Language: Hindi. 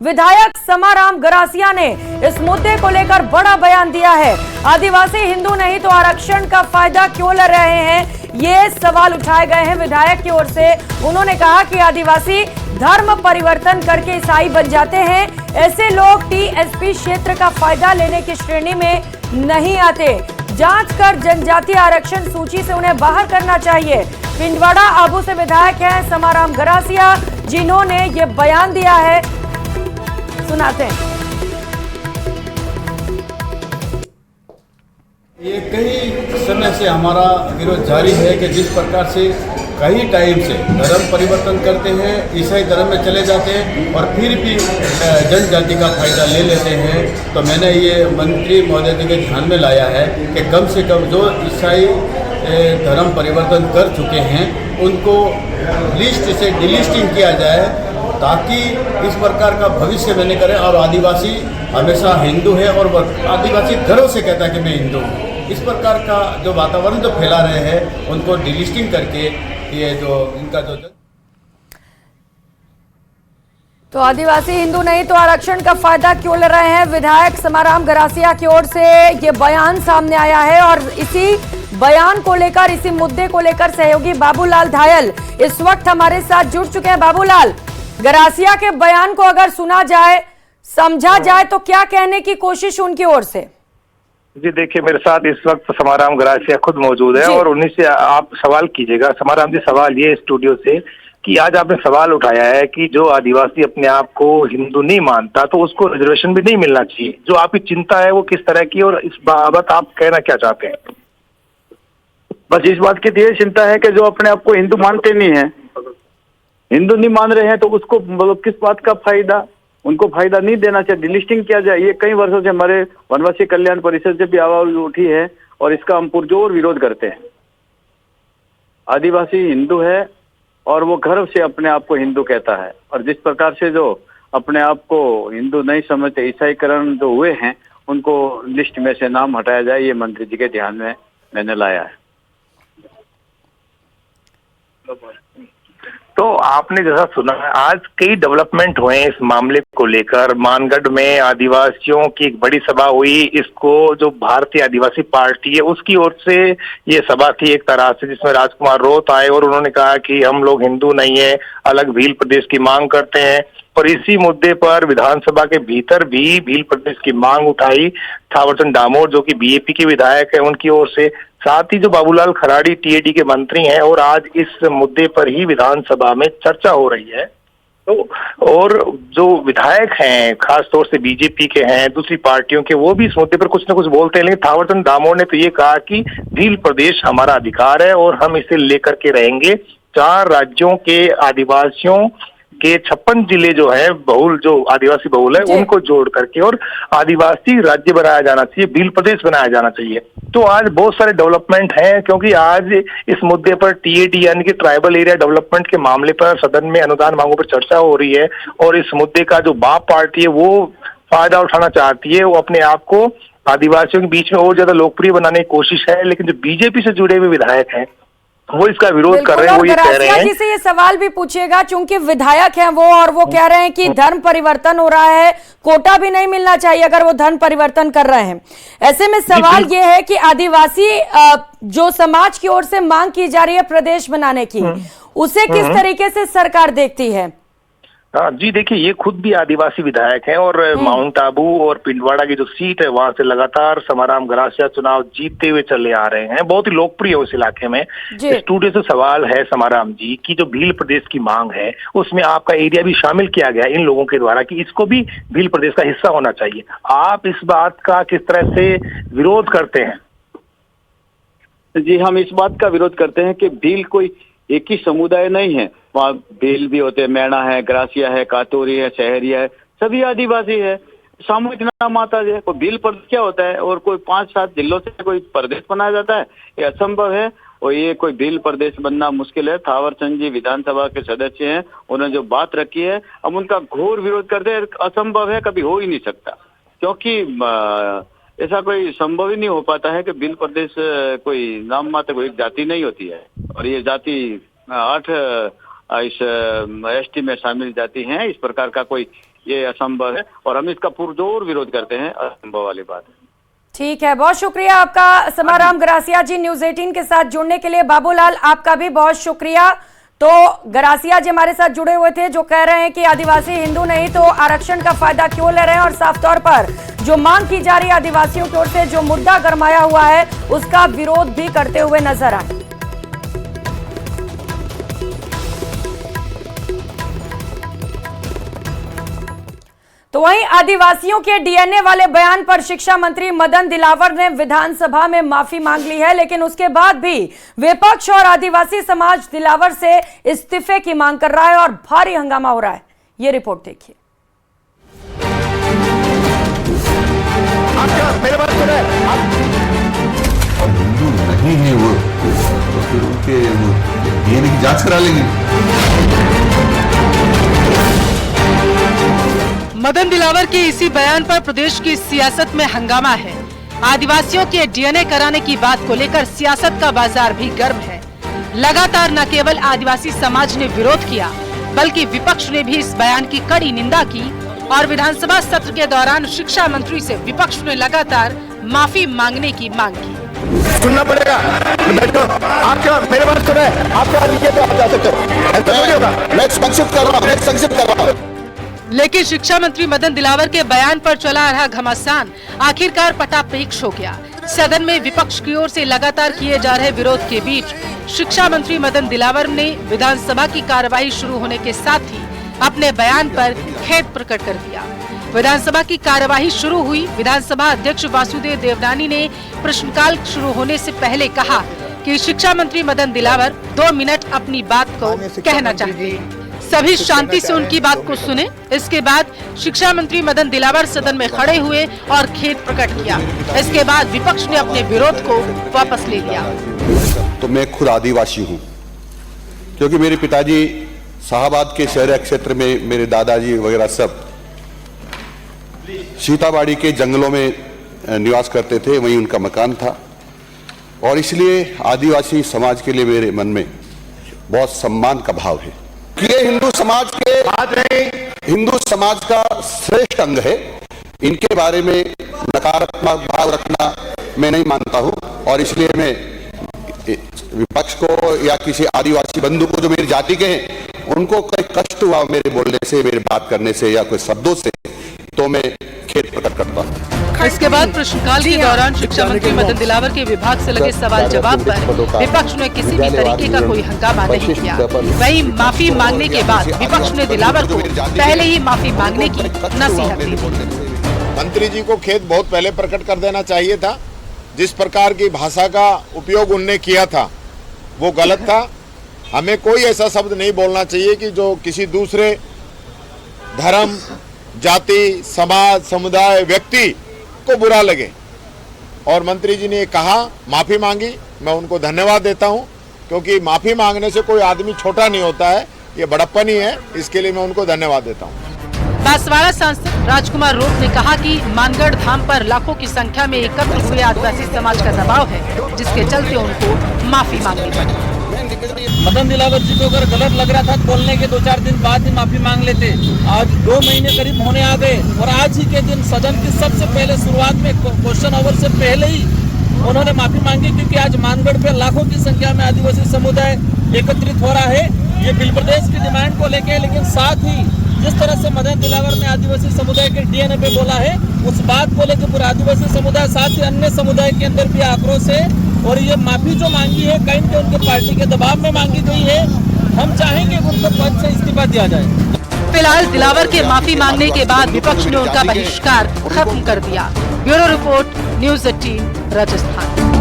विधायक समाराम गरासिया ने इस मुद्दे को लेकर बड़ा बयान दिया है। आदिवासी हिंदू नहीं तो आरक्षण का फायदा क्यों ले रहे हैं, ये सवाल उठाए गए हैं विधायक की ओर से। उन्होंने कहा कि आदिवासी धर्म परिवर्तन करके ईसाई बन जाते हैं, ऐसे लोग टीएसपी क्षेत्र का फायदा लेने की श्रेणी में नहीं आते। जांच कर जनजातीय आरक्षण सूची से उन्हें बाहर करना चाहिए। पिंडवाड़ा आबू से विधायक हैं समाराम गरासिया, जिन्होंने ये बयान दिया है, सुनाते हैं। ये कई समय से हमारा विरोध जारी है कि जिस प्रकार से कई टाइम से धर्म परिवर्तन करते हैं, ईसाई धर्म में चले जाते हैं और फिर भी जनजाति का फायदा ले लेते हैं। तो मैंने ये मंत्री महोदय जी के ध्यान में लाया है कि कम से कम जो ईसाई धर्म परिवर्तन कर चुके हैं उनको लिस्ट से डिलिस्टिंग किया जाए, ताकि इस प्रकार का भविष्य में नहीं करें। और आदिवासी हमेशा हिंदू है और आदिवासी गर्व से कहता है कि मैं हिंदू हूँ। इस प्रकार का जो वातावरण जो फैला रहे हैं उनको डिलिस्टिंग करके ये जो इनका जो तो आदिवासी हिंदू नहीं तो आरक्षण का फायदा क्यों ले रहे हैं, विधायक समाराम गरासिया की ओर से ये बयान सामने आया है। और इसी बयान को लेकर, इसी मुद्दे को लेकर सहयोगी बाबूलाल धायल इस वक्त हमारे साथ जुड़ चुके हैं। बाबूलाल, गरासिया के बयान को अगर सुना जाए, समझा जाए तो क्या कहने की कोशिश उनकी ओर से? जी देखिए, मेरे साथ इस वक्त समाराम गरासिया खुद मौजूद है और उन्हीं से आप सवाल कीजिएगा। समाराम जी, सवाल ये स्टूडियो से कि आज आपने सवाल उठाया है कि जो आदिवासी अपने आप को हिंदू नहीं मानता तो उसको रिजर्वेशन भी नहीं मिलना चाहिए। जो आपकी चिंता है वो किस तरह की, और इस बाबत आप कहना क्या चाहते हैं? बस इस बात की ये चिंता है कि जो अपने आप को हिंदू मानते नहीं है, हिंदू नहीं मान रहे हैं, तो उसको मतलब किस बात का फायदा, उनको फायदा नहीं देना चाहिए, डिलिस्टिंग किया जाए। ये कई वर्षों से हमारे वनवासी कल्याण परिषद से भी आवाज उठी है और इसका हम पुरजोर विरोध करते हैं। आदिवासी हिंदू है और वो गर्व से अपने आप को हिंदू कहता है, और जिस प्रकार से जो अपने आप को हिंदू नहीं समझते, ईसाईकरण जो हुए हैं, उनको लिस्ट में से नाम हटाया जाए, ये मंत्री जी के ध्यान में मैंने लाया है। तो आपने जैसा सुना, आज कई डेवलपमेंट हुए इस मामले को लेकर। मानगढ़ में आदिवासियों की एक बड़ी सभा हुई, इसको जो भारतीय आदिवासी पार्टी है उसकी ओर से ये सभा थी एक तरह से, जिसमें राजकुमार रोत आए और उन्होंने कहा कि हम लोग हिंदू नहीं है, अलग भील प्रदेश की मांग करते हैं। और इसी मुद्दे पर विधानसभा के भीतर भी भील प्रदेश की मांग उठाई थावरचंद डामोर, जो कि बीएपी के विधायक है, उनकी ओर से। साथ ही जो बाबूलाल खराड़ी टीएडी के मंत्री हैं, और आज इस मुद्दे पर ही विधानसभा में चर्चा हो रही है। तो और जो विधायक हैं, खास तौर से बीजेपी के हैं, दूसरी पार्टियों के, वो भी इस मुद्दे पर कुछ न कुछ बोलते हैं। लेकिन थावरचंद डामोर ने तो ये कहा कि भील प्रदेश हमारा अधिकार है और हम इसे लेकर के रहेंगे। 4 राज्यों के आदिवासियों के 56 जिले जो है बहुल, जो आदिवासी बहुल है, उनको जोड़ करके और आदिवासी राज्य बनाया जाना चाहिए, भील प्रदेश बनाया जाना चाहिए। तो आज बहुत सारे डेवलपमेंट हैं, क्योंकि आज इस मुद्दे पर टीएडी यानी कि ट्राइबल एरिया डेवलपमेंट के मामले पर सदन में अनुदान मांगों पर चर्चा हो रही है। और इस मुद्दे का जो बाप पार्टी है वो फायदा उठाना चाहती है, वो अपने आप को आदिवासियों के बीच में और ज्यादा लोकप्रिय बनाने की कोशिश है। लेकिन जो बीजेपी से जुड़े हुए विधायक हैं वो इसका विरोध कर रहे हैं। वो ये कह रहे हैं जी से ये सवाल भी पूछिएगा, चूंकि विधायक हैं वो, और वो कह रहे हैं कि धर्म परिवर्तन हो रहा है, कोटा भी नहीं मिलना चाहिए अगर वो धर्म परिवर्तन कर रहे हैं। ऐसे में सवाल ये है कि आदिवासी जो समाज की ओर से मांग की जा रही है प्रदेश बनाने की, उसे किस तरीके से सरकार देखती है? हाँ जी, देखिए, ये खुद भी आदिवासी विधायक हैं और माउंट आबू और पिंडवाड़ा की जो सीट है वहां से लगातार समाराम गरासिया चुनाव जीतते हुए चले आ रहे हैं, बहुत ही लोकप्रिय है उस इलाके में। स्टूडियो से सवाल है समाराम जी कि जो भील प्रदेश की मांग है उसमें आपका एरिया भी शामिल किया गया इन लोगों के द्वारा कि इसको भी भील प्रदेश का हिस्सा होना चाहिए। आप इस बात का किस तरह से विरोध करते हैं? जी, हम इस बात का विरोध करते हैं कि भील कोई एक ही समुदाय नहीं है। वहाँ भील भी होते हैं, मैणा है, गरासिया है, कातोरी है, शहरिया है, सभी आदिवासी है। सामूहिक नाम आता है। कोई भील प्रदेश क्या होता है और कोई 5-7 जिलों से कोई प्रदेश बनाया जाता है, ये असंभव है। और ये कोई भील प्रदेश बनना मुश्किल है। थावरचंद जी विधानसभा के सदस्य हैं, उन्होंने जो बात रखी है हम उनका घोर विरोध करते हैं। असंभव है, कभी हो ही नहीं सकता, क्योंकि ऐसा कोई संभव ही नहीं हो पाता है कि भील प्रदेश कोई नाम मात्र कोई एक जाति नहीं होती है, और ये जाति 8 इस एसटी में शामिल जाति हैं। इस प्रकार का कोई ये असंभव है और हम इसका पुरजोर विरोध करते हैं। असंभव वाली बात है। ठीक है, बहुत शुक्रिया आपका समाराम गरासिया जी न्यूज़ 18 के साथ जुड़ने के लिए। बाबूलाल, आपका भी बहुत शुक्रिया। तो गरासिया जी हमारे साथ जुड़े हुए थे, जो कह रहे हैं कि आदिवासी हिंदू नहीं तो आरक्षण का फायदा क्यों ले रहे हैं, और साफ तौर पर जो मांग की जा रही है आदिवासियों की ओर से, जो मुद्दा गरमाया हुआ है, उसका विरोध भी करते हुए नजर आए। तो वहीं आदिवासियों के डीएनए वाले बयान पर शिक्षा मंत्री मदन दिलावर ने विधानसभा में माफी मांग ली है, लेकिन उसके बाद भी विपक्ष और आदिवासी समाज दिलावर से इस्तीफे की मांग कर रहा है और भारी हंगामा हो रहा है। ये रिपोर्ट देखिए। मेरे बात सुने, और हिंदू नहीं है वो, तो फिर उनके डीएनए की जांच करा लेंगे। मदन दिलावर के इसी बयान पर प्रदेश की सियासत में हंगामा है। आदिवासियों के डीएनए कराने की बात को लेकर सियासत का बाजार भी गर्म है। लगातार न केवल आदिवासी समाज ने विरोध किया, बल्कि विपक्ष ने भी इस बयान की कड़ी निंदा की और विधानसभा सत्र के दौरान शिक्षा मंत्री से विपक्ष ने लगातार माफी मांगने की मांग की। सुनना पड़ेगा, बैठो, आपका मेरे बात सुने, आपका नीचे पे आप जा सकते हो। मैं संक्षिप्त कर रहा हूँ। लेकिन शिक्षा मंत्री मदन दिलावर के बयान पर चला रहा घमासान आखिरकार पटापेक्ष हो गया। सदन में विपक्ष की ओर से लगातार किए जा रहे विरोध के बीच शिक्षा मंत्री मदन दिलावर ने विधानसभा की कार्यवाही शुरू होने के साथ ही अपने बयान पर खेद प्रकट कर दिया। विधानसभा की कार्यवाही शुरू हुई। विधानसभा अध्यक्ष वासुदेव देवनानी ने प्रश्नकाल शुरू होने से पहले कहा कि शिक्षा मंत्री मदन दिलावर 2 मिनट अपनी बात को कहना चाहते हैं। सभी शांति से उनकी बात को सुने। इसके बाद शिक्षा मंत्री मदन दिलावर सदन में खड़े हुए और खेद प्रकट किया। इसके बाद विपक्ष ने अपने विरोध को वापस ले लिया। तो मैं खुद आदिवासी हूँ, क्योंकि मेरे पिताजी शाहबाद के शहरी क्षेत्र में, मेरे दादाजी वगैरह सब सीताबाड़ी के जंगलों में निवास करते थे, वहीं उनका मकान था। और इसलिए आदिवासी समाज के लिए मेरे मन में बहुत सम्मान का भाव है। ये हिंदू समाज का श्रेष्ठ अंग है। इनके बारे में नकारात्मक भाव रखना मैं नहीं मानता हूं, और इसलिए मैं विपक्ष को या किसी आदिवासी बंधु को जो मेरी जाति के हैं, उनको कोई कष्ट हुआ मेरे बोलने से, मेरे बात करने से या कोई शब्दों से, तो मैं खेद प्रकट करता हूँ। इसके बाद प्रश्नकाल के दौरान शिक्षा मंत्री मदन दिलावर के विभाग से लगे सवाल जवाब पर विपक्ष ने किसी भी तरीके का कोई हंगामा नहीं किया। वहीं माफी मांगने के बाद विपक्ष ने दिलावर को पहले ही माफी मांगने की नसीहत दी। मंत्री जी को खेद बहुत पहले प्रकट कर देना चाहिए था। जिस प्रकार की भाषा का उपयोग उनने किया था वो गलत था। हमें कोई ऐसा शब्द नहीं बोलना चाहिए कि जो किसी दूसरे धर्म, जाति, समाज, समुदाय, व्यक्ति को बुरा लगे। और मंत्री जी ने कहा, माफी मांगी, मैं उनको धन्यवाद देता हूं, क्योंकि माफी मांगने से कोई आदमी छोटा नहीं होता है, ये बड़प्पन ही है। इसके लिए मैं उनको धन्यवाद देता हूं। बांसवाड़ा सांसद राजकुमार रोट ने कहा कि मानगढ़ धाम पर लाखों की संख्या में एकत्र हुए आदिवासी समाज का दबाव है, जिसके चलते उनको माफी मांगनी पड़ी। मदन दिलावर जी को अगर गलत लग रहा था बोलने के 2-4 दिन बाद ही माफी मांग लेते। आज 2 महीने करीब होने आ गए और आज ही के दिन सदन की सबसे पहले शुरुआत में क्वेश्चन आवर से पहले ही उन्होंने माफी मांगी, क्योंकि आज मानगढ़ पे लाखों की संख्या में आदिवासी समुदाय एकत्रित हो रहा है। ये बिल प्रदेश की डिमांड को लेके, लेकिन साथ ही जिस तरह से मदन दिलावर ने आदिवासी समुदाय के डीएनए पे बोला है, उस बात को लेकर पूरा आदिवासी समुदाय साथ ही अन्य समुदाय के अंदर भी आक्रोश है। और ये माफी जो मांगी है कहीं तो उनके पार्टी के दबाव में मांगी गई है। हम चाहेंगे कि उनको पद से इस्तीफा दिया जाए। फिलहाल दिलावर के माफी मांगने के बाद विपक्ष ने उनका बहिष्कार खत्म कर दिया। Bureau report, news 18 Rajasthan.